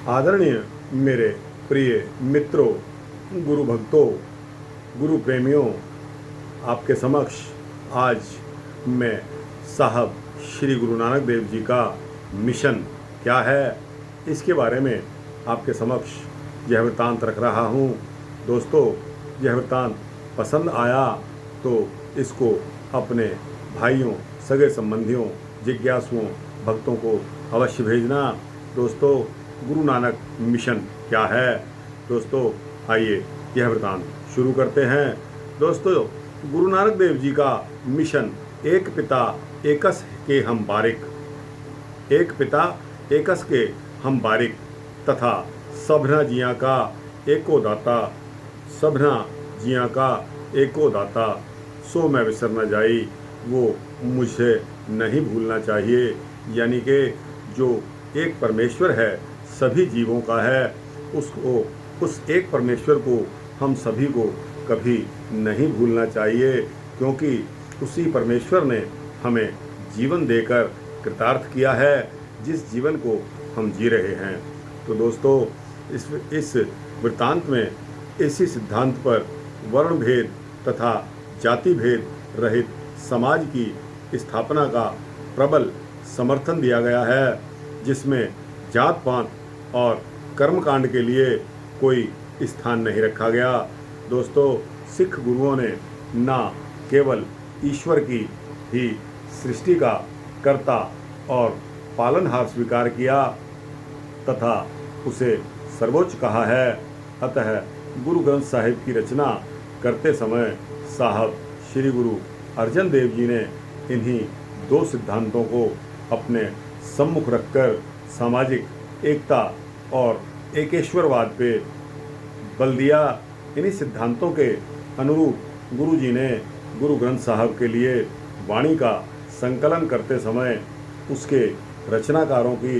आदरणीय मेरे प्रिय मित्रों, गुरु भक्तों, गुरु प्रेमियों, आपके समक्ष आज मैं साहब श्री गुरु नानक देव जी का मिशन क्या है, इसके बारे में आपके समक्ष यह वृत्तांत रख रहा हूँ। दोस्तों, यह वृत्तांत पसंद आया तो इसको अपने भाइयों, सगे संबंधियों, जिज्ञासुओं, भक्तों को अवश्य भेजना। दोस्तों, गुरु नानक मिशन क्या है? दोस्तों, आइए यह वृत्तांत शुरू करते हैं। दोस्तों, गुरु नानक देव जी का मिशन एक पिता एकस के हम बारिक, एक पिता एकस के हम बारिक तथा सभना जिया का एको दाता, सभना जिया का एको दाता, सो मैं विसर न जाई, वो मुझे नहीं भूलना चाहिए। यानी कि जो एक परमेश्वर है, सभी जीवों का है, उसको, उस एक परमेश्वर को हम सभी को कभी नहीं भूलना चाहिए, क्योंकि उसी परमेश्वर ने हमें जीवन देकर कृतार्थ किया है, जिस जीवन को हम जी रहे हैं। तो दोस्तों, इस वृत्तांत में इसी सिद्धांत पर वर्ण भेद तथा जाति भेद रहित समाज की स्थापना का प्रबल समर्थन दिया गया है, जिसमें जात पात और कर्मकांड के लिए कोई स्थान नहीं रखा गया। दोस्तों, सिख गुरुओं ने न केवल ईश्वर की ही सृष्टि का कर्ता और पालनहार स्वीकार किया तथा उसे सर्वोच्च कहा है। अतः गुरु ग्रंथ साहिब की रचना करते समय साहब श्री गुरु अर्जन देव जी ने इन्हीं दो सिद्धांतों को अपने सम्मुख रखकर सामाजिक एकता और एकेश्वरवाद पे बल दिया। इन्हीं सिद्धांतों के अनुरूप गुरु जी ने गुरु ग्रंथ साहब के लिए वाणी का संकलन करते समय उसके रचनाकारों की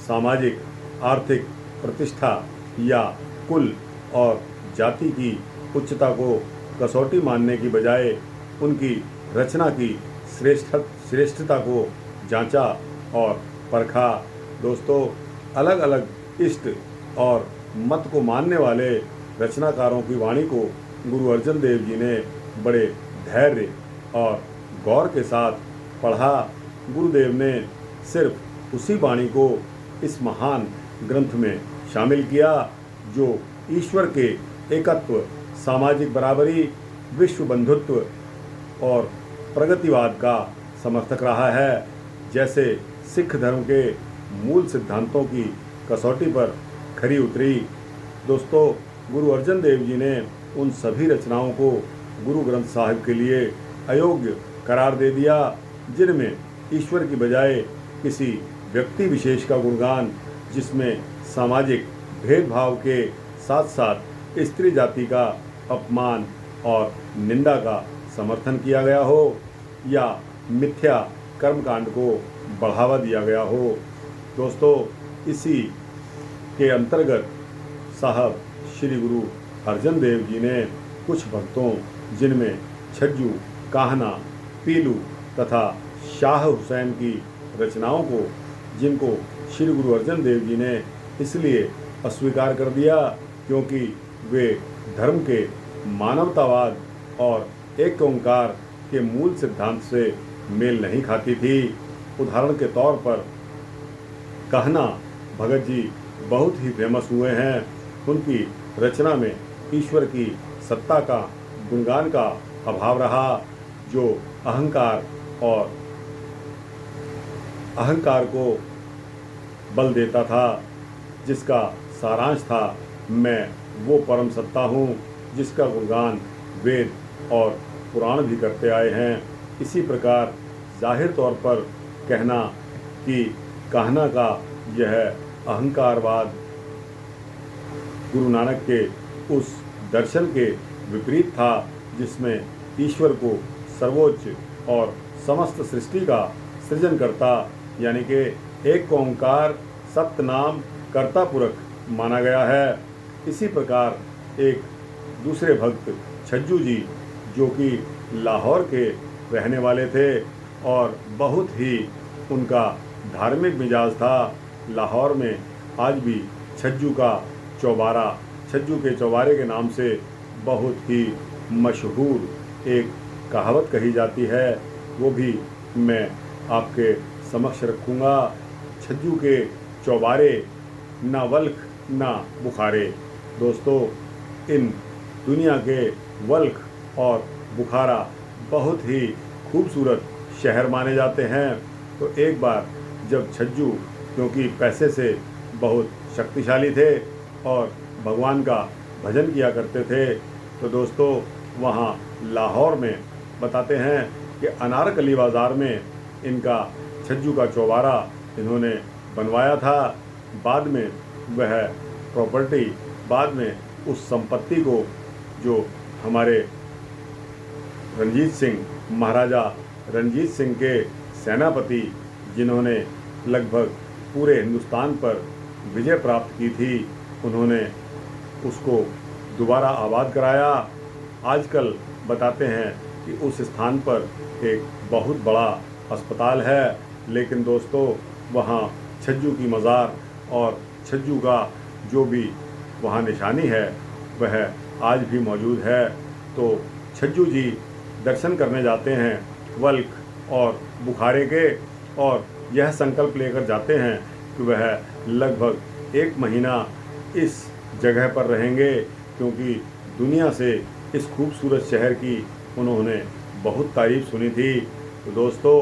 सामाजिक आर्थिक प्रतिष्ठा या कुल और जाति की उच्चता को कसौटी मानने की बजाय उनकी रचना की श्रेष्ठता को जांचा और परखा। दोस्तों, अलग अलग इष्ट और मत को मानने वाले रचनाकारों की वाणी को गुरु अर्जन देव जी ने बड़े धैर्य और गौर के साथ पढ़ा। गुरुदेव ने सिर्फ उसी वाणी को इस महान ग्रंथ में शामिल किया जो ईश्वर के एकत्व, सामाजिक बराबरी, विश्व बंधुत्व और प्रगतिवाद का समर्थक रहा है। जैसे सिख धर्म के मूल सिद्धांतों की कसौटी पर खरी उतरी। दोस्तों, गुरु अर्जन देव जी ने उन सभी रचनाओं को गुरु ग्रंथ साहिब के लिए अयोग्य करार दे दिया, जिनमें ईश्वर की बजाय किसी व्यक्ति विशेष का गुणगान, जिसमें सामाजिक भेदभाव के साथ साथ स्त्री जाति का अपमान और निंदा का समर्थन किया गया हो, या मिथ्या कर्मकांड को बढ़ावा दिया गया हो। दोस्तों, इसी के अंतर्गत साहब श्री गुरु अर्जन देव जी ने कुछ भक्तों, जिनमें छज्जू, काहना, पीलू तथा शाह हुसैन की रचनाओं को, जिनको श्री गुरु अर्जन देव जी ने इसलिए अस्वीकार कर दिया क्योंकि वे धर्म के मानवतावाद और एक ओंकार के मूल सिद्धांत से मेल नहीं खाती थी। उदाहरण के तौर पर कहना भगत जी बहुत ही फेमस हुए हैं। उनकी रचना में ईश्वर की सत्ता का, गुणगान का अभाव रहा, जो अहंकार को बल देता था, जिसका सारांश था, मैं वो परम सत्ता हूँ जिसका गुणगान वेद और पुराण भी करते आए हैं। इसी प्रकार जाहिर तौर पर कहना का यह अहंकारवाद गुरु नानक के उस दर्शन के विपरीत था, जिसमें ईश्वर को सर्वोच्च और समस्त सृष्टि का सृजनकर्ता यानी कि एक ओंकार सप्तनाम कर्ता पुरख माना गया है। इसी प्रकार एक दूसरे भक्त छज्जू जी, जो कि लाहौर के रहने वाले थे और बहुत ही उनका धार्मिक मिजाज था, लाहौर में आज भी छज्जू का चौबारा, छज्जू के चौबारे के नाम से बहुत ही मशहूर एक कहावत कही जाती है, वो भी मैं आपके समक्ष रखूँगा। छज्जू के चौबारे, ना वल्ख ना बुखारे। दोस्तों, इन दुनिया के वल्ख और बुखारा बहुत ही खूबसूरत शहर माने जाते हैं। तो एक बार जब छज्जू, क्योंकि पैसे से बहुत शक्तिशाली थे और भगवान का भजन किया करते थे, तो दोस्तों वहाँ लाहौर में बताते हैं कि अनारकली बाज़ार में इनका छज्जू का चौबारा इन्होंने बनवाया था। बाद में वह प्रॉपर्टी, बाद में उस संपत्ति को जो हमारे रणजीत सिंह, महाराजा रणजीत सिंह के सेनापति, जिन्होंने लगभग पूरे हिंदुस्तान पर विजय प्राप्त की थी, उन्होंने उसको दोबारा आबाद कराया। आजकल बताते हैं कि उस स्थान पर एक बहुत बड़ा अस्पताल है, लेकिन दोस्तों वहाँ छज्जू की मज़ार और छज्जू का जो भी वहाँ निशानी है वह आज भी मौजूद है। तो छज्जू जी दर्शन करने जाते हैं वल्क और बुखारे के, और यह संकल्प लेकर जाते हैं कि वह लगभग 1 महीना इस जगह पर रहेंगे, क्योंकि दुनिया से इस खूबसूरत शहर की उन्होंने बहुत तारीफ़ सुनी थी। तो दोस्तों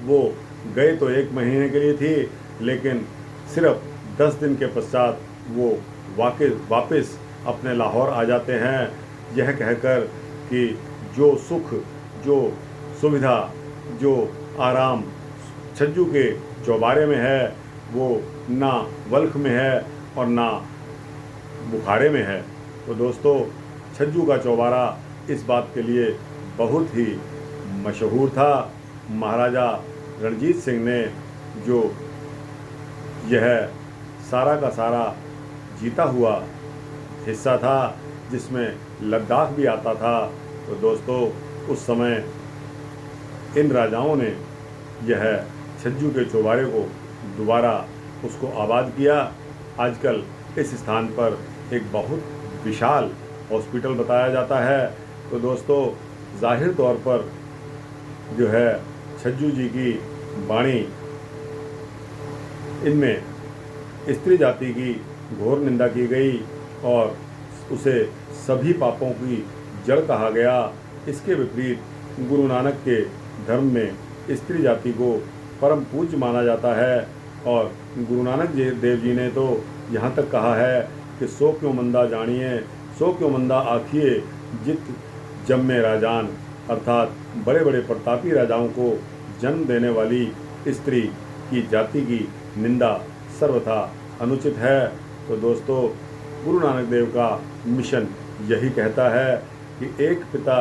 वो गए तो 1 महीने के लिए थी, लेकिन सिर्फ 10 दिन के पश्चात वो वापस अपने लाहौर आ जाते हैं, यह कहकर कि जो सुख, जो सुविधा, जो आराम छज्जू के चौबारे में है, वो ना वल्ख में है और ना बुखारे में है। तो दोस्तों छज्जू का चौबारा इस बात के लिए बहुत ही मशहूर था। महाराजा रणजीत सिंह ने जो यह सारा का सारा जीता हुआ हिस्सा था, जिसमें लद्दाख भी आता था, तो दोस्तों उस समय इन राजाओं ने यह छज्जू के चौबारे को दोबारा उसको आबाद किया। आजकल इस स्थान पर एक बहुत विशाल हॉस्पिटल बताया जाता है। तो दोस्तों ज़ाहिर तौर पर जो है छज्जू जी की वाणी, इनमें स्त्री जाति की घोर निंदा की गई और उसे सभी पापों की जड़ कहा गया। इसके विपरीत गुरु नानक के धर्म में स्त्री जाति को परम पूज्य माना जाता है, और गुरु नानक देव जी ने तो यहाँ तक कहा है कि सो क्यों मंदा जानिए, सो क्यों मंदा आखिए, जित जम्मे राजान, अर्थात बड़े बड़े प्रतापी राजाओं को जन्म देने वाली स्त्री की जाति की निंदा सर्वथा अनुचित है। तो दोस्तों गुरु नानक देव का मिशन यही कहता है कि एक पिता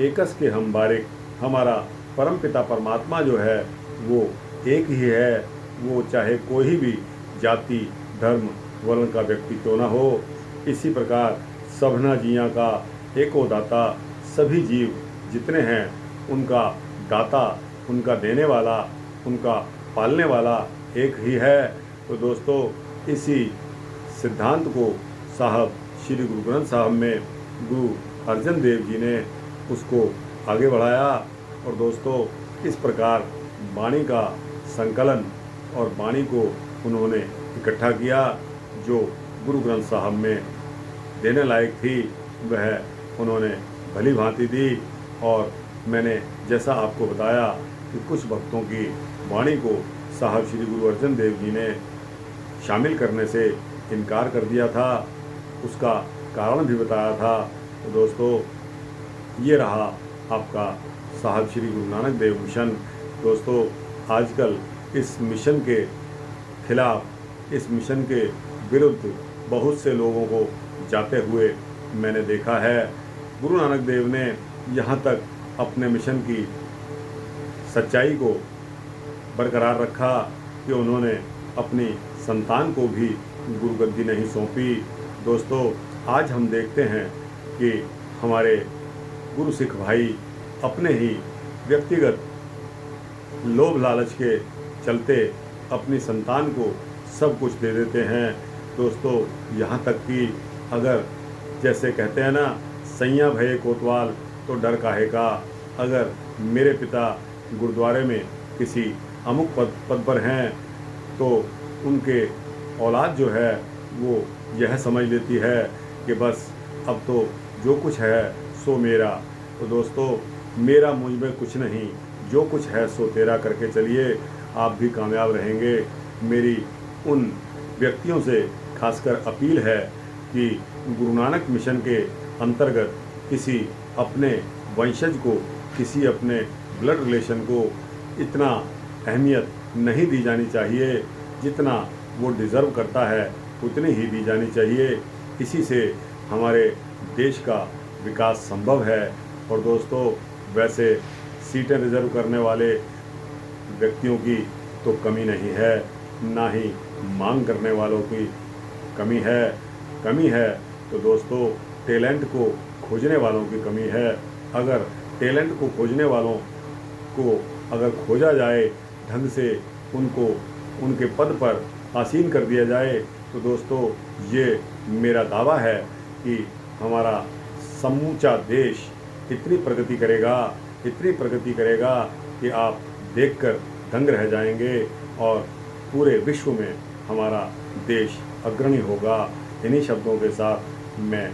एकस के हम बारिक, हमारा परम पिता परमात्मा जो है वो एक ही है, वो चाहे कोई भी जाति, धर्म, वर्ण का व्यक्ति क्यों ना हो। इसी प्रकार सबना जिया का एको दाता, सभी जीव जितने हैं उनका दाता, उनका देने वाला, उनका पालने वाला एक ही है। तो दोस्तों इसी सिद्धांत को साहब श्री गुरु ग्रंथ साहब में गुरु अर्जन देव जी ने उसको आगे बढ़ाया, और दोस्तों इस प्रकार वाणी का संकलन और वाणी को उन्होंने इकट्ठा किया। जो गुरु ग्रंथ साहब में देने लायक थी वह उन्होंने भली भांति दी, और मैंने जैसा आपको बताया कि कुछ भक्तों की वाणी को साहब श्री गुरु अर्जन देव जी ने शामिल करने से इनकार कर दिया था, उसका कारण भी बताया था। तो दोस्तों ये रहा आपका साहब श्री गुरु नानक देव मिशन। दोस्तों आजकल इस मिशन के खिलाफ, इस मिशन के विरुद्ध बहुत से लोगों को जाते हुए मैंने देखा है। गुरु नानक देव ने यहाँ तक अपने मिशन की सच्चाई को बरकरार रखा कि उन्होंने अपनी संतान को भी गुरुगद्दी नहीं सौंपी। दोस्तों आज हम देखते हैं कि हमारे गुरु सिख भाई अपने ही व्यक्तिगत लोभ लालच के चलते अपनी संतान को सब कुछ दे देते हैं, दोस्तों यहाँ तक कि अगर जैसे कहते हैं ना, सैयां भये कोतवाल तो डर काहे का। अगर मेरे पिता गुरुद्वारे में किसी अमुक पद पर हैं तो उनके औलाद जो है वो यह समझ लेती है कि बस अब तो जो कुछ है सो मेरा। तो दोस्तों मेरा मुझ में कुछ नहीं, जो कुछ है सो तेरा करके चलिए, आप भी कामयाब रहेंगे। मेरी उन व्यक्तियों से खासकर अपील है कि गुरु नानक मिशन के अंतर्गत किसी अपने वंशज को, किसी अपने ब्लड रिलेशन को इतना अहमियत नहीं दी जानी चाहिए, जितना वो डिज़र्व करता है उतनी ही दी जानी चाहिए। इसी से हमारे देश का विकास संभव है। और दोस्तों वैसे सीटें रिजर्व करने वाले व्यक्तियों की तो कमी नहीं है, ना ही मांग करने वालों की कमी है तो दोस्तों टैलेंट को खोजने वालों की कमी है। अगर टैलेंट को खोजने वालों को अगर खोजा जाए, ढंग से उनको उनके पद पर आसीन कर दिया जाए, तो दोस्तों ये मेरा दावा है कि हमारा समूचा देश इतनी प्रगति करेगा कि आप देखकर दंग रह जाएंगे और पूरे विश्व में हमारा देश अग्रणी होगा। इन्हीं शब्दों के साथ मैं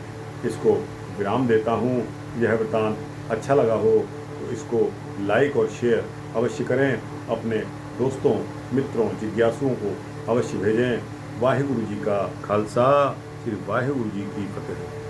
इसको विराम देता हूँ। यह वृतांत अच्छा लगा हो तो इसको लाइक और शेयर अवश्य करें, अपने दोस्तों, मित्रों, जिज्ञासुओं को अवश्य भेजें। वाहिगुरु जी का खालसा, श्री वाहिगुरु जी की फतेह।